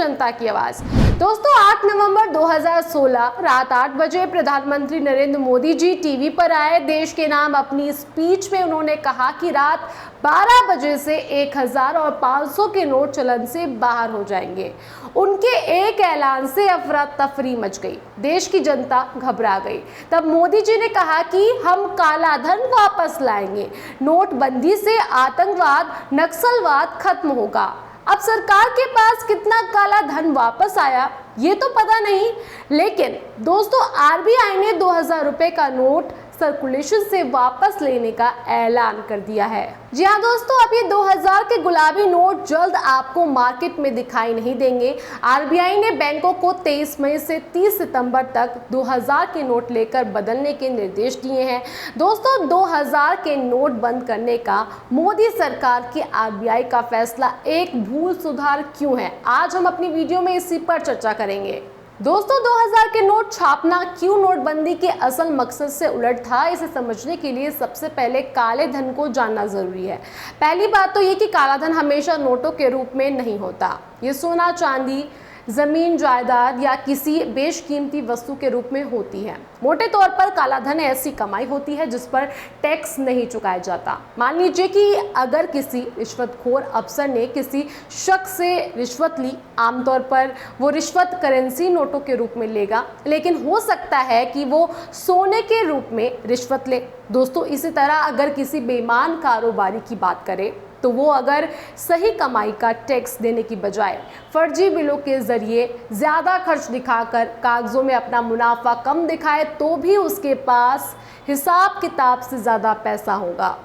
जनता की आवाज। दोस्तों 8 नवंबर 2016 रात 8 बजे प्रधानमंत्री नरेंद्र मोदी जी टीवी पर आए। देश के नाम अपनी स्पीच में उन्होंने कहा कि रात 12 बजे से 1000 और 500 के नोट चलन से बाहर हो जाएंगे। उनके एक ऐलान से अफरा तफरी मच गई, देश की जनता घबरा गई। तब मोदी जी ने कहा कि हम काला धन वापस लाएंगे, नोटबंदी से आतंकवाद नक्सलवाद खत्म होगा। अब सरकार के पास कितना काला धन वापस आया ये तो पता नहीं, लेकिन दोस्तों आरबीआई ने 2000 रुपए का नोट सर्कुलेशन से वापस लेने का ऐलान कर दिया है। जी हाँ दोस्तों, अब ये 2000 के गुलाबी नोट जल्द आपको मार्केट में दिखाई नहीं देंगे। आरबीआई ने बैंकों को 23 मई से 30 सितंबर तक 2000 के नोट लेकर बदलने के निर्देश दिए हैं। दोस्तों 2000 के नोट बंद करने का मोदी सरकार की आरबीआई का फैसला एक भूल सुधार क्यों है, आज हम अपनी वीडियो में इसी पर चर्चा करेंगे। दोस्तों 2000 के नोट छापना क्यों नोटबंदी के असल मकसद से उलट था, इसे समझने के लिए सबसे पहले काले धन को जानना जरूरी है। पहली बात तो ये कि काला धन हमेशा नोटों के रूप में नहीं होता। ये सोना चांदी, जमीन जायदाद या किसी बेशकीमती वस्तु के रूप में होती है। मोटे तौर पर काला धन ऐसी कमाई होती है जिस पर टैक्स नहीं चुकाया जाता। मान लीजिए कि अगर किसी रिश्वतखोर अफसर ने किसी शख्स से रिश्वत ली, आमतौर पर वो रिश्वत करेंसी नोटों के रूप में लेगा, लेकिन हो सकता है कि वो सोने के रूप में रिश्वत ले। दोस्तों इसी तरह अगर किसी बेईमान कारोबारी की बात करें तो वो अगर सही कमाई का टैक्स देने की बजाय फर्जी बिलों के जरिए ज़्यादा खर्च दिखाकर कागजों में अपना मुनाफा कम दिखाए तो भी उसके पास हिसाब किताब से ज़्यादा पैसा होगा।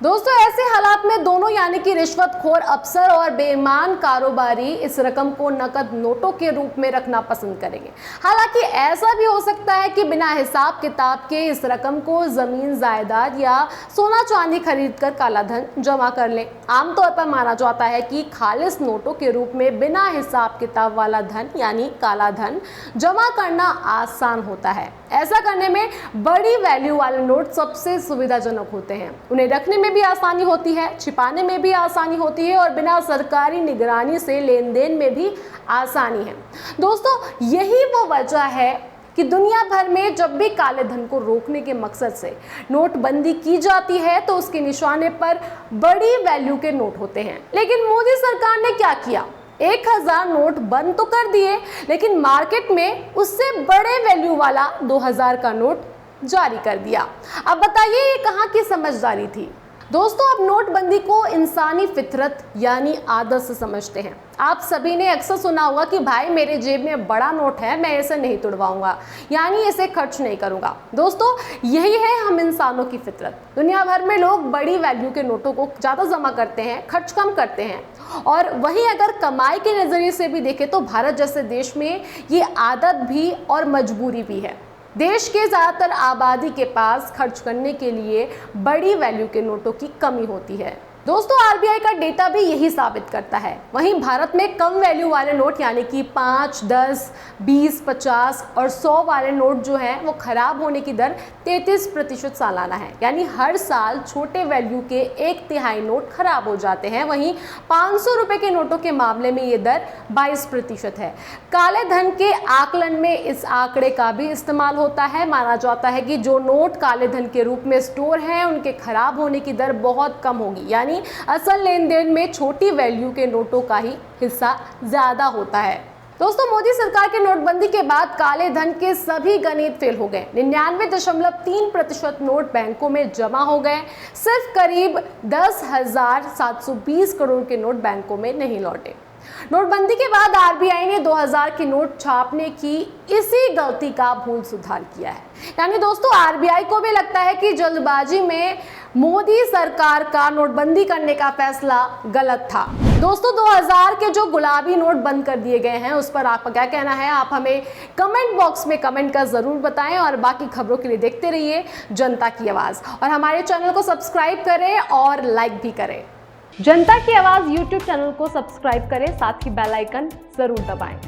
दोस्तों ऐसे हालात में दोनों यानी कि रिश्वतखोर अफसर और बेईमान कारोबारी इस रकम को नकद नोटों के रूप में रखना पसंद करेंगे। हालांकि ऐसा भी हो सकता है कि बिना हिसाब किताब के इस रकम को जमीन जायदाद या सोना चांदी खरीद कर काला धन जमा कर लें। आमतौर पर माना जाता है कि खालिस नोटों के रूप में बिना हिसाब किताब वाला धन यानी काला धन जमा करना आसान होता है। ऐसा करने में बड़ी वैल्यू वाले नोट सबसे सुविधाजनक होते हैं। उन्हें रखने में भी आसानी होती है, छिपाने में भी आसानी होती है और बिना सरकारी निगरानी से लेन देन में भी आसानी है। दोस्तों यही वो वजह है कि दुनिया भर में जब भी काले धन को रोकने के मकसद से नोटबंदी की जाती है तो उसके निशाने पर बड़ी वैल्यू के नोट होते हैं। लेकिन मोदी सरकार ने क्या किया, 1000 नोट बंद तो कर दिए, लेकिन मार्केट में उससे बड़े वैल्यू वाला 2000 का नोट जारी कर दिया। अब बताइए ये कहाँ की समझदारी थी। दोस्तों अब नोटबंदी को इंसानी फितरत यानी आदत से समझते हैं। आप सभी ने अक्सर सुना होगा कि भाई मेरे जेब में बड़ा नोट है, मैं इसे नहीं तुड़वाऊंगा, यानी इसे खर्च नहीं करूंगा। दोस्तों यही है हम इंसानों की फितरत। दुनिया भर में लोग बड़ी वैल्यू के नोटों को ज़्यादा जमा करते हैं, खर्च कम करते हैं। और वहीं अगर कमाई के नज़रिए से भी देखें तो भारत जैसे देश में ये आदत भी और मजबूरी भी है। देश के ज़्यादातर आबादी के पास खर्च करने के लिए बड़ी वैल्यू के नोटों की कमी होती है। दोस्तों आरबीआई का डेटा भी यही साबित करता है। वहीं भारत में कम वैल्यू वाले नोट यानी कि 5, 10, 20, 50 और 100 वाले नोट जो हैं वो खराब होने की दर 33% सालाना है। यानी हर साल छोटे वैल्यू के 1/3 नोट खराब हो जाते हैं। वहीं 500 रुपए के नोटों के मामले में ये दर 22% है। काले धन के आकलन में इस आंकड़े का भी इस्तेमाल होता है। माना जाता है कि जो नोट काले धन के रूप में स्टोर हैं उनके खराब होने की दर बहुत कम होगी, यानी असल लेन देन में छोटी वैल्यू के नोटों का ही हिस्सा ज्यादा होता है। दोस्तों मोदी सरकार के नोटबंदी के बाद काले धन के सभी गणित फेल हो गए। 99.3% नोट बैंकों में जमा हो गए। सिर्फ करीब 10,720 करोड़ के नोट बैंकों में नहीं लौटे। नोटबंदी के बाद आरबीआई ने 2000 के नोट छापने की इसी गलती का भूल सुधार किया है। यानी दोस्तों आरबीआई को भी लगता है कि जल्दबाजी में मोदी सरकार का नोटबंदी करने का फैसला गलत था। दोस्तों 2000 के जो गुलाबी नोट बंद कर दिए गए हैं उस पर आपका क्या कहना है, आप हमें कमेंट बॉक्स में कमेंट कर जरूर बताएं और बाकी खबरों के लिए देखते रहिए जनता की आवाज़ और हमारे चैनल को सब्सक्राइब करें और लाइक भी करें। जनता की आवाज़ यूट्यूब चैनल को सब्सक्राइब करें, साथ ही बेल आइकन जरूर दबाएं।